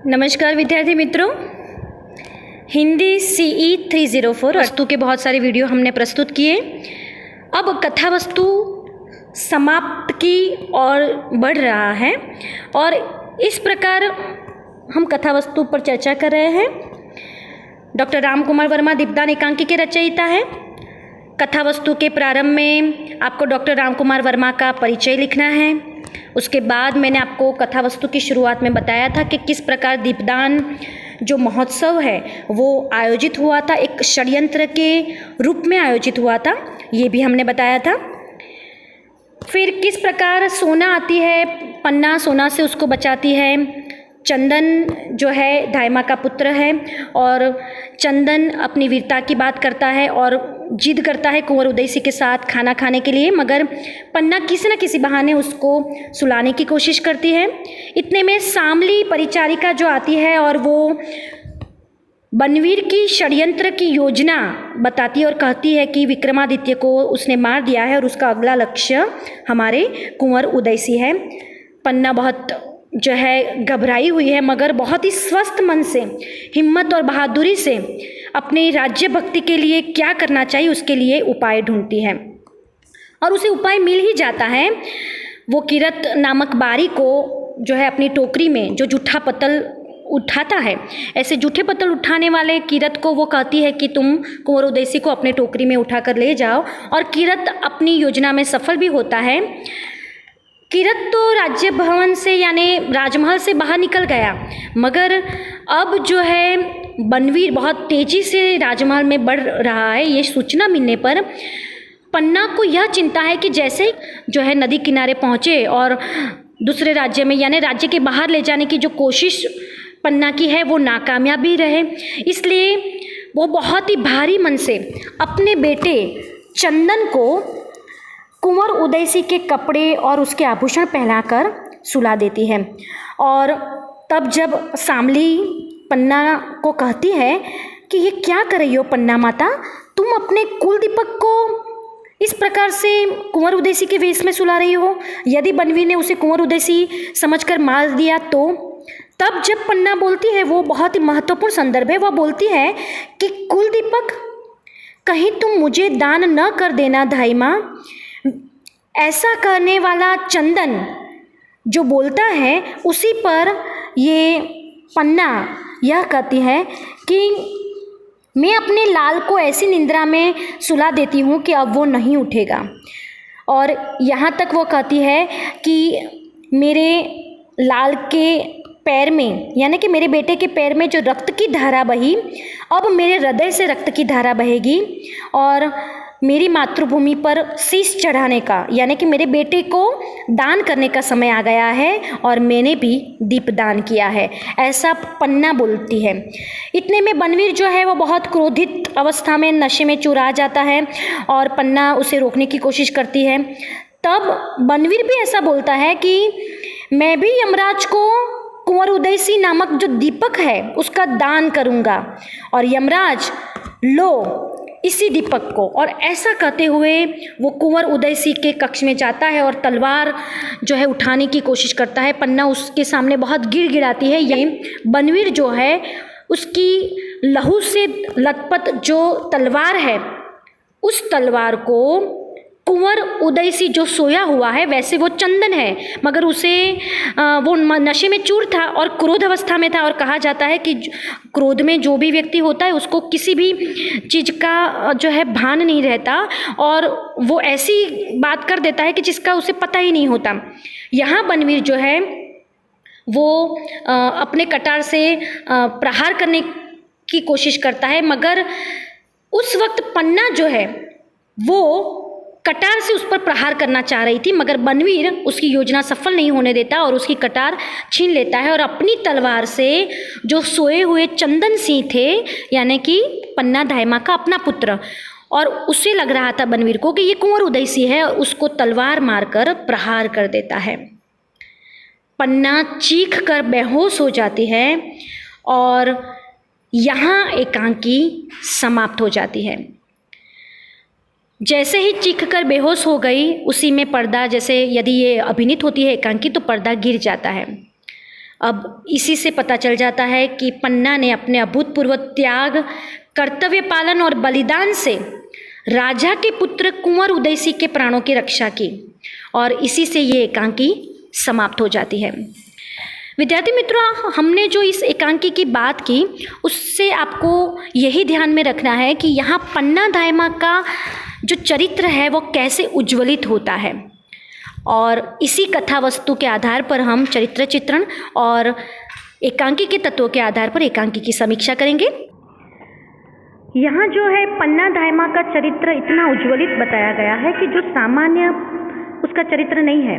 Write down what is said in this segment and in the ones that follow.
नमस्कार विद्यार्थी मित्रों, हिंदी CE 304 वस्तु के बहुत सारे वीडियो हमने प्रस्तुत किए। अब कथा वस्तु समाप्त की ओर बढ़ रहा है और इस प्रकार हम कथा वस्तु पर चर्चा कर रहे हैं। डॉक्टर राम कुमार वर्मा दीपदान एकांकी के रचयिता हैं। कथा वस्तु के प्रारंभ में आपको डॉक्टर राम कुमार वर्मा का परिचय लिखना है। उसके बाद मैंने आपको कथा वस्तु की शुरुआत में बताया था कि किस प्रकार दीपदान जो महोत्सव है वो आयोजित हुआ था, एक षड्यंत्र के रूप में आयोजित हुआ था, ये भी हमने बताया था। फिर किस प्रकार सोना आती है, पन्ना सोना से उसको बचाती है। चंदन जो है धायमा का पुत्र है और चंदन अपनी वीरता की बात करता है और जिद करता है कुंवर उदयसी के साथ खाना खाने के लिए, मगर पन्ना किसी न किसी बहाने उसको सुलाने की कोशिश करती है। इतने में सामली परिचारिका जो आती है और वो बनवीर की षड्यंत्र की योजना बताती है और कहती है कि विक्रमादित्य को उसने मार दिया है और उसका अगला लक्ष्य हमारे कुंवर उदयसी है। पन्ना बहुत जो है घबराई हुई है, मगर बहुत ही स्वस्थ मन से, हिम्मत और बहादुरी से अपनी राज्य भक्ति के लिए क्या करना चाहिए उसके लिए उपाय ढूंढती है और उसे उपाय मिल ही जाता है। वो किरत नामक बारी को जो है अपनी टोकरी में जो जूठा पत्तल उठाता है, ऐसे जूठे पत्तल उठाने वाले किरत को वो कहती है कि तुम कुंवर उदयसी को अपने टोकरी में उठा कर ले जाओ, और किरत अपनी योजना में सफल भी होता है। किरत तो राज्य भवन से यानी राजमहल से बाहर निकल गया, मगर अब जो है बनवीर बहुत तेजी से राजमहल में बढ़ रहा है। ये सूचना मिलने पर पन्ना को यह चिंता है कि जैसे जो है नदी किनारे पहुँचे और दूसरे राज्य में यानी राज्य के बाहर ले जाने की जो कोशिश पन्ना की है वो नाकामयाब भी रहे, इसलिए वो बहुत ही भारी मन से अपने बेटे चंदन को कुंवर उदयसी के कपड़े और उसके आभूषण पहनाकर सुला देती है। और तब जब सामली पन्ना को कहती है कि ये क्या कर रही हो पन्ना माता, तुम अपने कुल दीपक को इस प्रकार से कुंवर उदयसी के वेश में सुला रही हो, यदि बनवीर ने उसे कुंवर उदयसी समझकर मार दिया तो। तब जब पन्ना बोलती है, वो बहुत ही महत्वपूर्ण संदर्भ है, वह बोलती है कि कुल दीपक कहीं तुम मुझे दान न कर देना धाइमा। ऐसा करने वाला चंदन जो बोलता है उसी पर ये पन्ना यह कहती है कि मैं अपने लाल को ऐसी निंद्रा में सुला देती हूँ कि अब वो नहीं उठेगा। और यहाँ तक वो कहती है कि मेरे लाल के पैर में यानी कि मेरे बेटे के पैर में जो रक्त की धारा बही, अब मेरे हृदय से रक्त की धारा बहेगी और मेरी मातृभूमि पर शीश चढ़ाने का यानी कि मेरे बेटे को दान करने का समय आ गया है और मैंने भी दीपदान किया है, ऐसा पन्ना बोलती है। इतने में बनवीर जो है वो बहुत क्रोधित अवस्था में नशे में चुरा जाता है और पन्ना उसे रोकने की कोशिश करती है। तब बनवीर भी ऐसा बोलता है कि मैं भी यमराज को कुंवर उदयसी नामक जो दीपक है उसका दान करूँगा और यमराज लो इसी दीपक को। और ऐसा कहते हुए वो कुंवर उदयसी के कक्ष में जाता है और तलवार जो है उठाने की कोशिश करता है। पन्ना उसके सामने बहुत गिड़गिड़ाती है। ये बनवीर जो है उसकी लहू से लथपथ जो तलवार है उस तलवार को कुंवर उदयसी जो सोया हुआ है, वैसे वो चंदन है मगर उसे वो नशे में चूर था और क्रोध अवस्था में था, और कहा जाता है कि क्रोध में जो भी व्यक्ति होता है उसको किसी भी चीज़ का जो है भान नहीं रहता और वो ऐसी बात कर देता है कि जिसका उसे पता ही नहीं होता। यहाँ बनवीर जो है वो अपने कटार से प्रहार करने की कोशिश करता है, मगर उस वक्त पन्ना जो है वो कटार से उस पर प्रहार करना चाह रही थी, मगर बनवीर उसकी योजना सफल नहीं होने देता और उसकी कटार छीन लेता है और अपनी तलवार से जो सोए हुए चंदन सिंह थे यानी कि पन्ना धायमा का अपना पुत्र, और उसे लग रहा था बनवीर को कि ये कुंवर उदयसी है, उसको तलवार मारकर प्रहार कर देता है। पन्ना चीख कर बेहोश हो जाती है और यहाँ एकांकी समाप्त हो जाती है। जैसे ही चीख कर बेहोश हो गई, उसी में पर्दा, जैसे यदि ये अभिनीत होती है एकांकी तो पर्दा गिर जाता है अब इसी से पता चल जाता है कि पन्ना ने अपने अभूतपूर्व त्याग, कर्तव्य पालन और बलिदान से राजा के पुत्र कुंवर उदय सिंह के प्राणों की रक्षा की और इसी से ये एकांकी समाप्त हो जाती है। विद्यार्थी मित्रों, हमने जो इस एकांकी की बात की उससे आपको यही ध्यान में रखना है कि यहाँ पन्ना दाइमा का जो चरित्र है वो कैसे उज्ज्वलित होता है और इसी कथा वस्तु के आधार पर हम चरित्र चित्रण और एकांकी के तत्वों के आधार पर एकांकी की समीक्षा करेंगे। यहाँ जो है पन्ना दाइमा का चरित्र इतना उज्ज्वलित बताया गया है कि जो सामान्य उसका चरित्र नहीं है।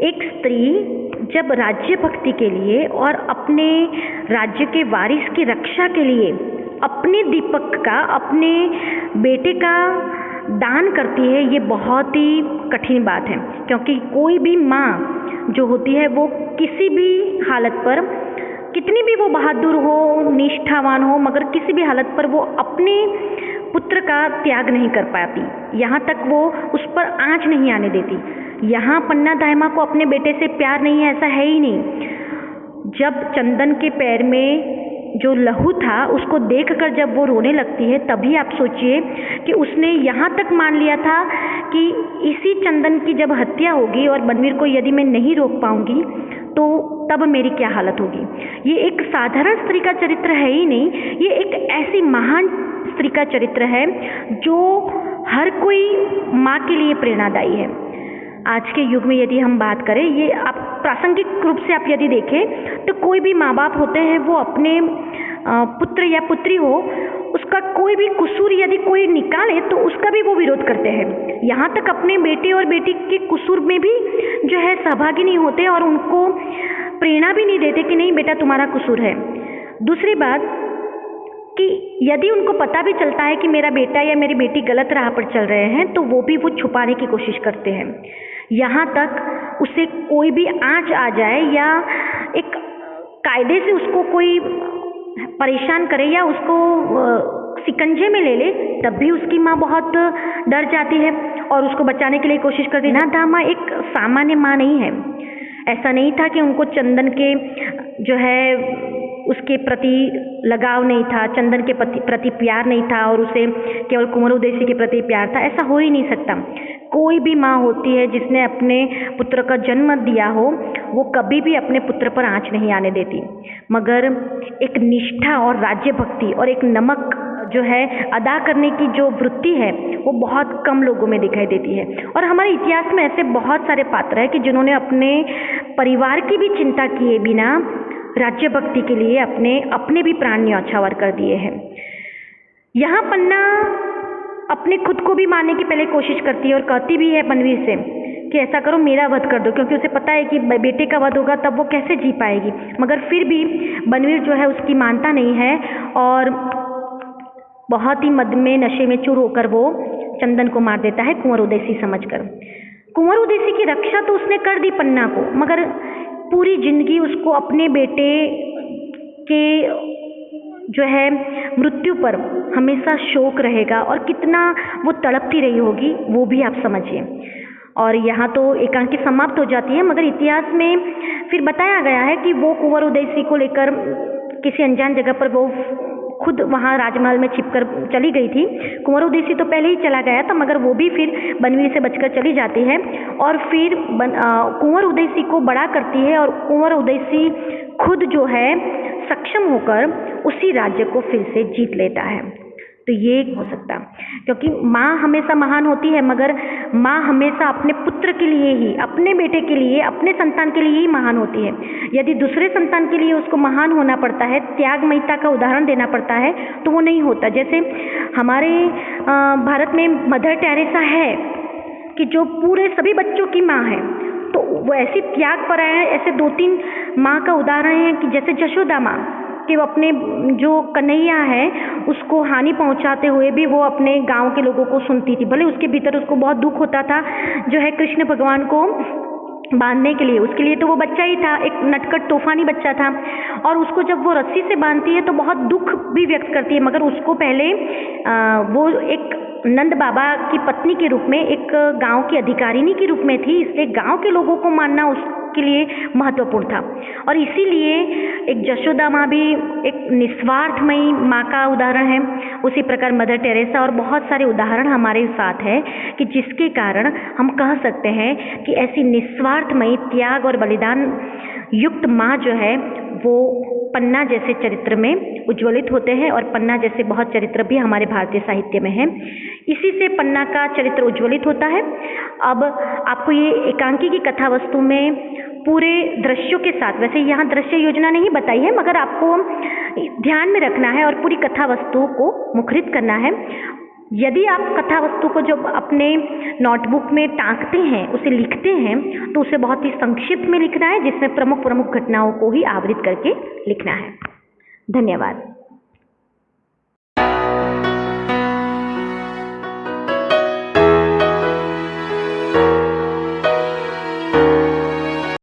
एक स्त्री जब राज्य भक्ति के लिए और अपने राज्य के वारिस की रक्षा के लिए अपने दीपक का, अपने बेटे का दान करती है, ये बहुत ही कठिन बात है, क्योंकि कोई भी माँ जो होती है वो किसी भी हालत पर, कितनी भी वो बहादुर हो, निष्ठावान हो, मगर किसी भी हालत पर वो अपने पुत्र का त्याग नहीं कर पाती, यहाँ तक वो उस पर आँच नहीं आने देती। यहाँ पन्ना दाइमा को अपने बेटे से प्यार नहीं है, ऐसा है ही नहीं। जब चंदन के पैर में जो लहू था उसको देखकर जब वो रोने लगती है, तभी आप सोचिए कि उसने यहाँ तक मान लिया था कि इसी चंदन की जब हत्या होगी और बनवीर को यदि मैं नहीं रोक पाऊंगी तो तब मेरी क्या हालत होगी। ये एक साधारण स्त्री का चरित्र है ही नहीं, ये एक ऐसी महान स्त्री का चरित्र है जो हर कोई माँ के लिए प्रेरणादायी है। आज के युग में यदि हम बात करें, ये आप प्रासंगिक रूप से आप यदि देखें तो कोई भी माँ बाप होते हैं वो अपने पुत्र या पुत्री हो, उसका कोई भी कसूर यदि कोई निकाले तो उसका भी वो विरोध करते हैं। यहाँ तक अपने बेटे और बेटी के कसूर में भी जो है सहभागी नहीं होते और उनको प्रेरणा भी नहीं देते कि नहीं बेटा तुम्हारा कसूर है। दूसरी बात कि यदि उनको पता भी चलता है कि मेरा बेटा या मेरी बेटी गलत राह पर चल रहे हैं तो वो भी वो छुपाने की कोशिश करते हैं। यहाँ तक उसे कोई भी आँच आ जाए या एक कायदे से उसको कोई परेशान करे या उसको शिकंजे में ले ले, तब भी उसकी माँ बहुत डर जाती है और उसको बचाने के लिए कोशिश करती है। पन्ना दाइमा एक सामान्य माँ नहीं है। ऐसा नहीं था कि उनको चंदन के जो है उसके प्रति लगाव नहीं था, चंदन के प्रति प्यार नहीं था और उसे केवल कुंवर उदय सिंह के प्रति प्यार था, ऐसा हो ही नहीं सकता। कोई भी माँ होती है जिसने अपने पुत्र का जन्म दिया हो, वो कभी भी अपने पुत्र पर आँच नहीं आने देती, मगर एक निष्ठा और राज्य भक्ति और एक नमक जो है अदा करने की जो वृत्ति है वो बहुत कम लोगों में दिखाई देती है। और हमारे इतिहास में ऐसे बहुत सारे पात्र हैं कि जिन्होंने अपने परिवार की भी चिंता किए बिना राज्य भक्ति के लिए अपने भी प्राण न्यौछावर कर दिए हैं। यहाँ पन्ना अपने खुद को भी मारने की पहले कोशिश करती है और कहती भी है बनवीर से कि ऐसा करो मेरा वध कर दो, क्योंकि उसे पता है कि बेटे का वध होगा तब वो कैसे जी पाएगी। मगर फिर भी बनवीर जो है उसकी मानता नहीं है और बहुत ही मद में नशे में चूर होकर वो चंदन को मार देता है कुंवर उदय सिंह समझकर। कुंवर उदय सिंह की रक्षा तो उसने कर दी पन्ना को, मगर पूरी जिंदगी उसको अपने बेटे के जो है मृत्यु पर हमेशा शोक रहेगा और कितना वो तड़पती रही होगी वो भी आप समझिए। और यहाँ तो एकांकी समाप्त हो जाती है, मगर इतिहास में फिर बताया गया है कि वो कुंवर उदय सिंह को लेकर किसी अनजान जगह पर वो खुद वहाँ राजमहल में छिपकर चली गई थी। कुंवर उदय सिंह तो पहले ही चला गया था, मगर वो भी फिर बनवीर से बचकर चली जाती है और फिर कुंवर उदय सिंह को बड़ा करती है और कुंवर उदय सिंह खुद जो है सक्षम होकर उसी राज्य को फिर से जीत लेता है। तो ये हो सकता, क्योंकि माँ हमेशा महान होती है, मगर माँ हमेशा अपने पुत्र के लिए ही, अपने बेटे के लिए, अपने संतान के लिए ही महान होती है। यदि दूसरे संतान के लिए उसको महान होना पड़ता है, त्यागमयता का उदाहरण देना पड़ता है, तो वो नहीं होता। जैसे हमारे भारत में मदर टेरेसा है कि जो पूरे सभी बच्चों की माँ है, तो वो ऐसी त्याग पर आए। ऐसे 2-3 माँ का उदाहरण है कि जैसे जशोदा माँ कि वो अपने जो कन्हैया है उसको हानि पहुंचाते हुए भी वो अपने गांव के लोगों को सुनती थी। भले उसके भीतर उसको बहुत दुख होता था जो है कृष्ण भगवान को बांधने के लिए, उसके लिए तो वो बच्चा ही था, एक नटखट तूफानी बच्चा था, और उसको जब वो रस्सी से बांधती है तो बहुत दुख भी व्यक्त करती है, मगर उसको पहले वो एक नंद बाबा की पत्नी के रूप में, एक गांव की अधिकारिणी के रूप में थी, इसलिए गांव के लोगों को मानना उसके के लिए महत्वपूर्ण था। और इसीलिए एक यशोदा माँ भी एक निस्वार्थमयी माँ का उदाहरण है। उसी प्रकार मदर टेरेसा और बहुत सारे उदाहरण हमारे साथ है कि जिसके कारण हम कह सकते हैं कि ऐसी निस्वार्थमयी त्याग और बलिदान युक्त माँ जो है वो पन्ना जैसे चरित्र में उज्ज्वलित होते हैं। और पन्ना जैसे बहुत चरित्र भी हमारे भारतीय साहित्य में हैं। इसी से पन्ना का चरित्र उज्ज्वलित होता है। अब आपको ये एकांकी की कथा वस्तु में पूरे दृश्यों के साथ, वैसे यहाँ दृश्य योजना नहीं बताई है मगर आपको ध्यान में रखना है और पूरी कथा वस्तु को मुखरित करना है। यदि आप कथा वस्तु को जब अपने नोटबुक में टाँकते हैं, उसे लिखते हैं, तो उसे बहुत ही संक्षिप्त में लिखना है, जिसमें प्रमुख प्रमुख घटनाओं को ही आवृत करके लिखना है। धन्यवाद।